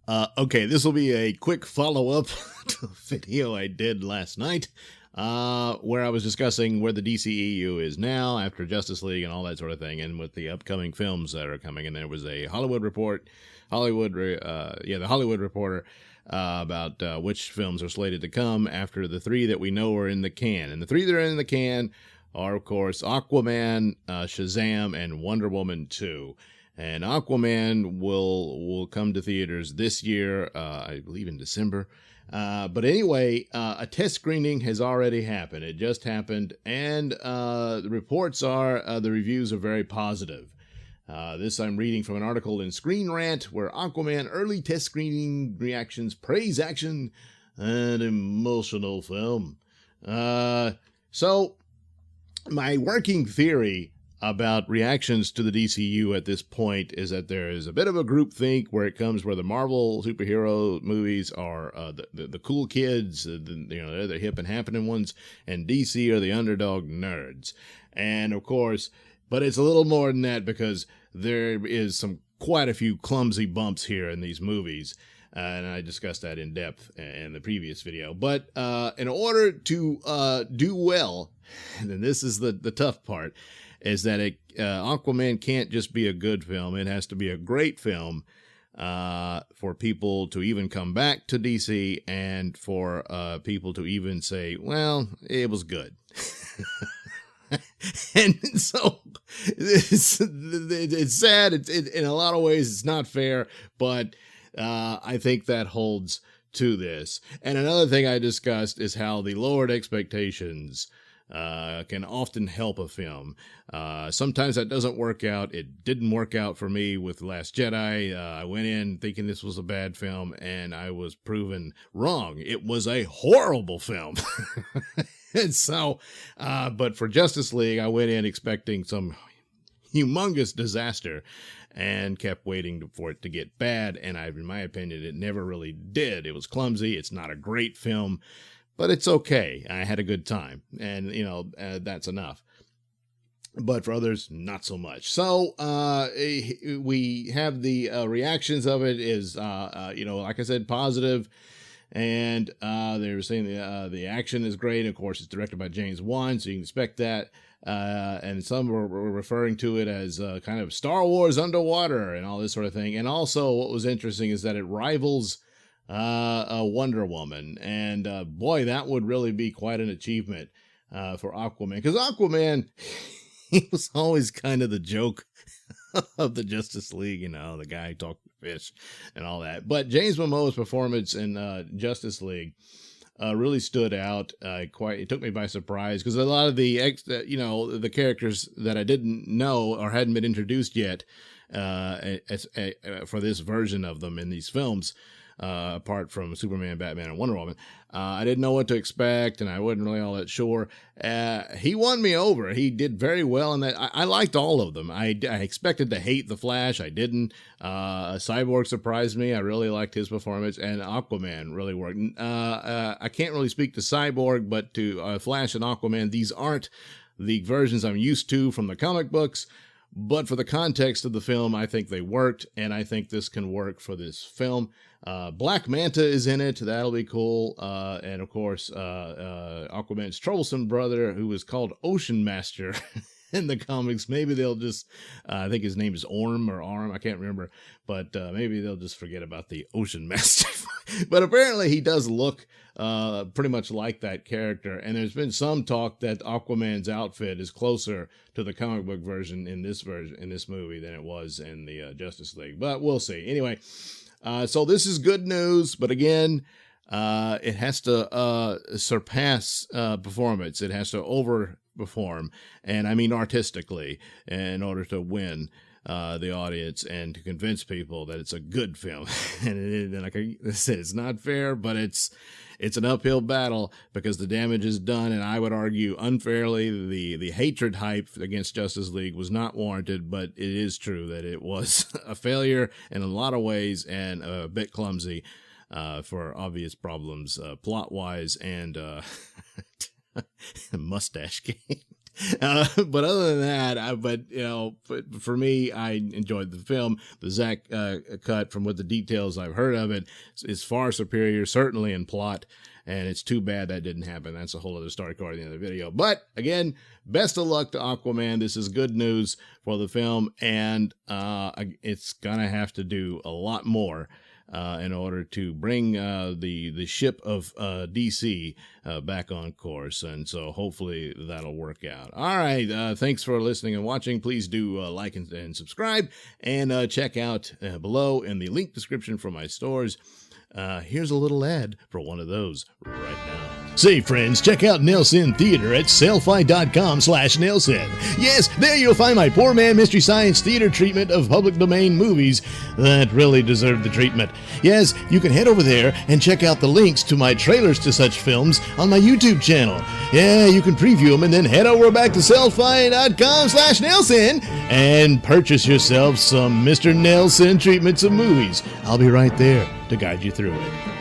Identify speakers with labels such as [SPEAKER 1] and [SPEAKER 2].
[SPEAKER 1] Okay, this will be a quick follow-up to a video I did last night, where I was discussing where the DCEU is now after Justice League and all that sort of thing, and with the upcoming films that are coming. And there was a the Hollywood Reporter, about which films are slated to come after the three that we know are in the can. And the three that are in the can are, of course, Aquaman, Shazam, and Wonder Woman 2. And Aquaman will come to theaters this year, I believe in December. But anyway, a test screening has already happened. It just happened, and the reports are the reviews are very positive. This I'm reading from an article in Screen Rant, where Aquaman early test screening reactions praise action and emotional film. So my working theory about reactions to the DCU at this point is that there is a bit of a groupthink where the Marvel superhero movies are the cool kids, they're the hip and happening ones, and DC are the underdog nerds. And of course, but it's a little more than that, because there is quite a few clumsy bumps here in these movies. And I discussed that in depth in the previous video. But in order to do well, and this is the tough part, is that Aquaman can't just be a good film. It has to be a great film for people to even come back to DC, and for people to even say, well, it was good. And so it's sad. In a lot of ways, it's not fair, but I think that holds to this. And another thing I discussed is how the lowered expectations can often help a film. Sometimes that doesn't work out. It didn't work out for me with Last Jedi. I went in thinking this was a bad film, and I was proven wrong. It was a horrible film. And so, but for Justice League, I went in expecting some humongous disaster and kept waiting for it to get bad. And in my opinion, it never really did. It was clumsy. It's not a great film, but it's okay. I had a good time, and that's enough. But for others, not so much. So we have the reactions of it is, like I said, positive. And they were saying the action is great. Of course, it's directed by James Wan, so you can expect that. And some were referring to it as kind of Star Wars underwater and all this sort of thing. And also, what was interesting is that it rivals Wonder Woman. And boy, that would really be quite an achievement for Aquaman. Because Aquaman, he was always kind of the joke of the Justice League, the guy who talked to fish and all that. But James Momoa's performance in Justice League really stood out. It took me by surprise, because a lot of the characters that I didn't know or hadn't been introduced yet for this version of them in these films, apart from Superman, Batman, and Wonder Woman, I didn't know what to expect, and I wasn't really all that sure. He won me over. He did very well in that. I liked all of them. I expected to hate the Flash. I didn't. Cyborg surprised me. I really liked his performance, and Aquaman really worked. I can't really speak to Cyborg, but to Flash and Aquaman, these aren't the versions I'm used to from the comic books. But for the context of the film, I think they worked, and I think this can work for this film. Black Manta is in it. That'll be cool. And of course, Aquaman's troublesome brother, who is called Ocean Master in the comics. Maybe they'll just, I think his name is Orm or Arm. I can't remember, but maybe they'll just forget about the Ocean Master. But apparently he does look pretty much like that character. And there's been some talk that Aquaman's outfit is closer to the comic book version in this movie than it was in the Justice League. But we'll see. Anyway, so this is good news. But again, it has to surpass performance. It has to overperform, and I mean artistically, in order to win the audience and to convince people that it's a good film. And like I said, it's not fair, but it's an uphill battle, because the damage is done, and I would argue unfairly. The hatred hype against Justice League was not warranted, but it is true that it was a failure in a lot of ways, and a bit clumsy for obvious problems, plot-wise, and mustache game. But other than that, but for me, I enjoyed the film. The Zach cut, from what the details I've heard of it, is far superior, certainly in plot. And it's too bad that didn't happen. That's a whole other story card at the end of the video. But again, best of luck to Aquaman. This is good news for the film, and it's gonna have to do a lot more in order to bring the ship of DC back on course. And so hopefully that'll work out. All right. Thanks for listening and watching. Please do like and subscribe, and check out below in the link description for my stores. Here's a little ad for one of those right now. Say, friends, check out Nailsin Theater at sellfy.com/Nailsin. Yes, there you'll find my Poor Man Mystery Science Theater treatment of public domain movies that really deserve the treatment. Yes, you can head over there and check out the links to my trailers to such films on my YouTube channel. Yeah, you can preview them and then head over back to sellfy.com/Nailsin and purchase yourself some Mr. Nailsin treatments of movies. I'll be right there to guide you through it.